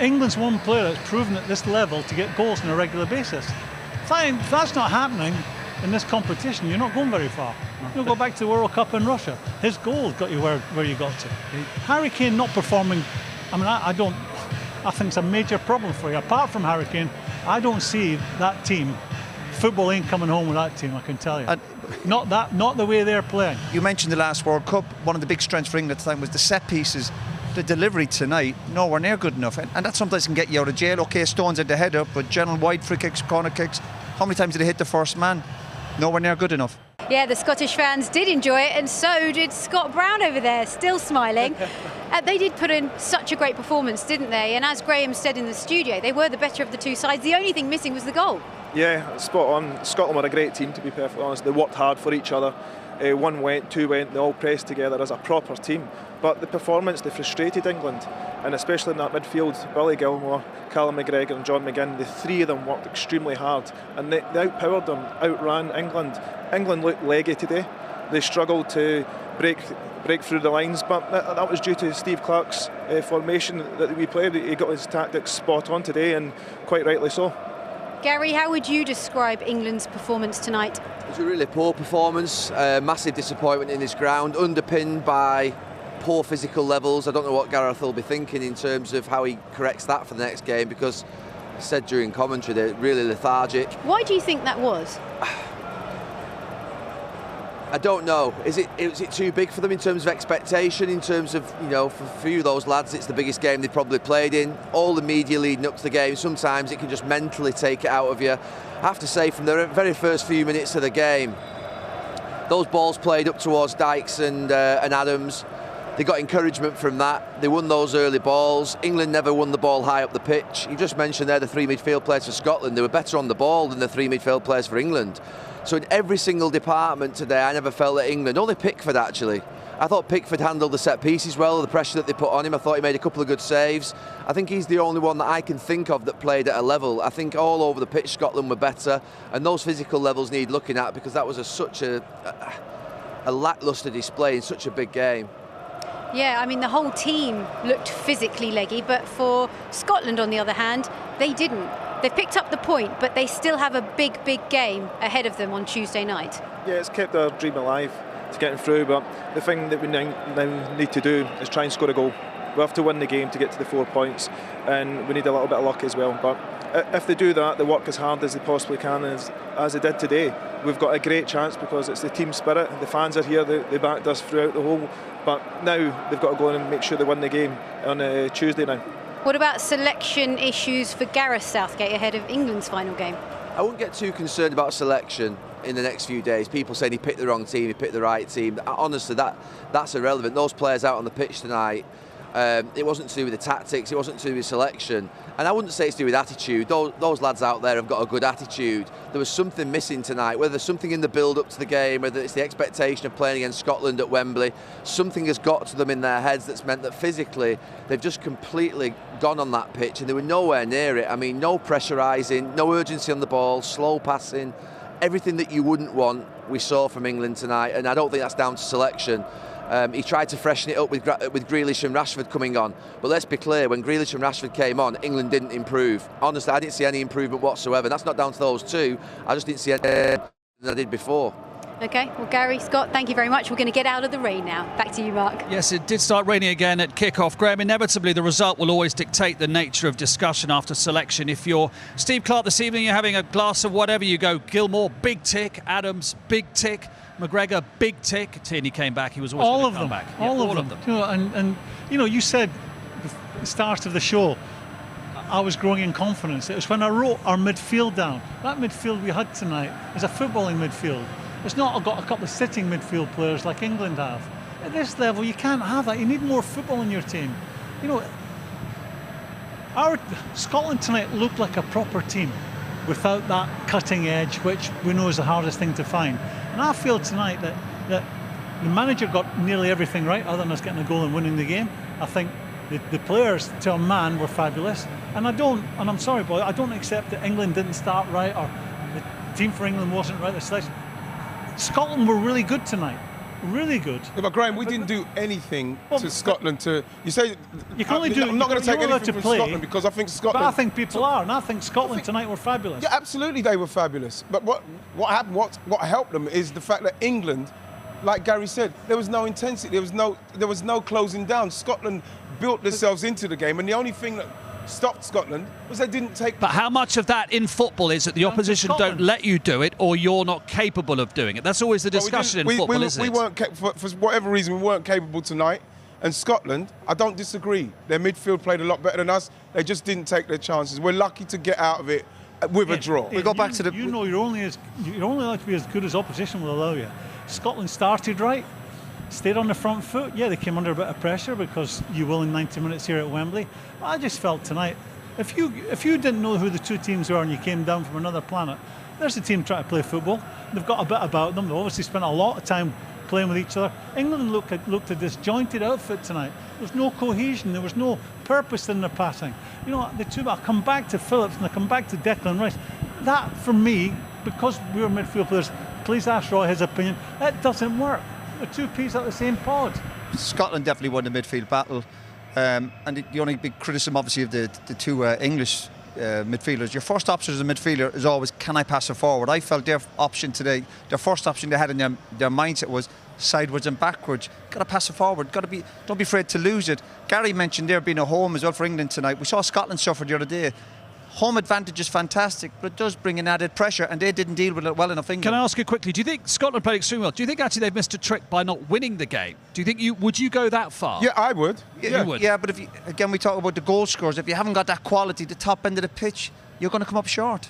England's one player that's proven at this level to get goals on a regular basis. Fine, if that's not happening in this competition, you're not going very far. You'll go back to the World Cup in Russia. His goal got you where you got to. Harry Kane not performing, I mean, I think it's a major problem for you. Apart from Harry Kane, I don't see that team. Football ain't coming home with that team, I can tell you. Not the way they're playing. You mentioned the last World Cup. One of the big strengths for England at the time was the set pieces. The delivery tonight, nowhere near good enough. And that sometimes can get you out of jail. Okay, Stones had the head up, but general wide free kicks, corner kicks, how many times did they hit the first man? Nowhere near good enough. Yeah, the Scottish fans did enjoy it, and so did Scott Brown over there, still smiling. They did put in such a great performance, didn't they? And as Graeme said in the studio, they were the better of the two sides. The only thing missing was the goal. Yeah, spot on. Scotland were a great team, to be perfectly honest. They worked hard for each other. One went, two went, they all pressed together as a proper team. But the performance, they frustrated England, and especially in that midfield, Billy Gilmour, Callum McGregor and John McGinn, the three of them worked extremely hard, and they outpowered them, outran England. England looked leggy today. They struggled to break through the lines, but that was due to Steve Clarke's formation that we played. He got his tactics spot on today, and quite rightly so. Gary, how would you describe England's performance tonight? It was a really poor performance, massive disappointment in this ground, underpinned by poor physical levels. I don't know what Gareth will be thinking in terms of how he corrects that for the next game, because he said during commentary they're really lethargic. Why do you think that was? I don't know. Was it too big for them in terms of expectation, in terms of, you know, for a few of those lads, it's the biggest game they've probably played in. All the media leading up to the game, sometimes it can just mentally take it out of you. I have to say, from the very first few minutes of the game, those balls played up towards Dykes and Adams, they got encouragement from that. They won those early balls. England never won the ball high up the pitch. You just mentioned there the three midfield players for Scotland. They were better on the ball than the three midfield players for England. So in every single department today, I never felt that England, only Pickford actually. I thought Pickford handled the set pieces well, the pressure that they put on him. I thought he made a couple of good saves. I think he's the only one that I can think of that played at a level. I think all over the pitch Scotland were better, and those physical levels need looking at, because that was such a lacklustre display in such a big game. Yeah, I mean, the whole team looked physically leggy, but for Scotland, on the other hand, they didn't. They've picked up the point, but they still have a big game ahead of them on Tuesday night. Yeah, it's kept their dream alive to getting through, but the thing that we now need to do is try and score a goal. We have to win the game to get to the 4 points, and we need a little bit of luck as well. But if they do that, they work as hard as they possibly can, as they did today, we've got a great chance, because it's the team spirit. The fans are here, they backed us throughout the whole, but now they've got to go in and make sure they win the game on Tuesday now. What about selection issues for Gareth Southgate ahead of England's final game? I wouldn't get too concerned about selection in the next few days. People saying he picked the wrong team, he picked the right team. Honestly, that's irrelevant. Those players out on the pitch tonight, it wasn't to do with the tactics, it wasn't to do with selection. And I wouldn't say it's to do with attitude. Those lads out there have got a good attitude. There was something missing tonight, whether there's something in the build-up to the game, whether it's the expectation of playing against Scotland at Wembley, something has got to them in their heads that's meant that physically they've just completely gone on that pitch, and they were nowhere near it. I mean, no pressurising, no urgency on the ball, slow passing, everything that you wouldn't want we saw from England tonight, and I don't think that's down to selection. He tried to freshen it up with Grealish and Rashford coming on. But let's be clear, when Grealish and Rashford came on, England didn't improve. Honestly, I didn't see any improvement whatsoever. That's not down to those two. I just didn't see any than I did before. OK, well, Gary, Scott, thank you very much. We're going to get out of the rain now. Back to you, Mark. Yes, it did start raining again at kick-off. Graeme, inevitably the result will always dictate the nature of discussion after selection. If you're Steve Clarke this evening, you're having a glass of whatever, you go Gilmour, big tick, Adams, big tick, McGregor, big tick. Tierney came back, he was always all going to come them. back. All of them. You know, and you know, you said at the start of the show, I was growing in confidence. It was when I wrote our midfield down. That midfield we had tonight is a footballing midfield. It's not got a couple of sitting midfield players like England have. At this level, you can't have that. You need more football in your team. You know, our Scotland tonight looked like a proper team without that cutting edge, which we know is the hardest thing to find. And I feel tonight that the manager got nearly everything right, other than us getting a goal and winning the game. I think the players, to a man, were fabulous. And I'm sorry, boy, I don't accept that England didn't start right, or the team for England wasn't right, the selection. Scotland were really good tonight. really good. Yeah, but Graeme, we didn't do anything Well, to Scotland to. You say You can only do. I'm not going to take you're allowed anything to from play, Scotland because I think Scotland. But I think people are, and I think Scotland tonight were fabulous. Yeah, absolutely, they were fabulous. But what happened? What helped them is the fact that England, like Gary said, there was no intensity. There was no closing down. Scotland built themselves into the game, and the only thing that stopped Scotland was they didn't take. But how much of that in football is that the opposition don't let you do it, or you're not capable of doing it? That's always the discussion in football, isn't it? We weren't for whatever reason we weren't capable tonight. And Scotland, I don't disagree. Their midfield played a lot better than us. They just didn't take their chances. We're lucky to get out of it with a draw. We go back to the. You know, you're only allowed to be as good as opposition will allow you. Scotland started right, stayed on the front foot. Yeah, they came under a bit of pressure because you will in 90 minutes here at Wembley. I just felt tonight, if you didn't know who the two teams were and you came down from another planet, there's a team trying to play football. They've got a bit about them. They've obviously spent a lot of time playing with each other. England looked a disjointed outfit tonight. There was no cohesion. There was no purpose in their passing. You know, the two. I come back to Phillips and I come back to Declan Rice. That, for me, because we were midfield players, please ask Roy his opinion. That doesn't work. The two peas are the same pod. Scotland definitely won the midfield battle. And the only big criticism, obviously, of the two English midfielders, your first option as a midfielder is always, can I pass it forward? I felt their option today, their first option they had in their mindset was sideways and backwards. Got to pass it forward. Don't be afraid to lose it. Gary mentioned there being a home as well for England tonight. We saw Scotland suffer the other day. Home advantage is fantastic, but it does bring in added pressure, and they didn't deal with it well enough. England. Can I ask you quickly? Do you think Scotland played extremely well? Do you think actually they've missed a trick by not winning the game? Do you think would you go that far? Yeah, I would. You would. Yeah, but if again we talk about the goal scorers, if you haven't got that quality, the top end of the pitch, you're going to come up short.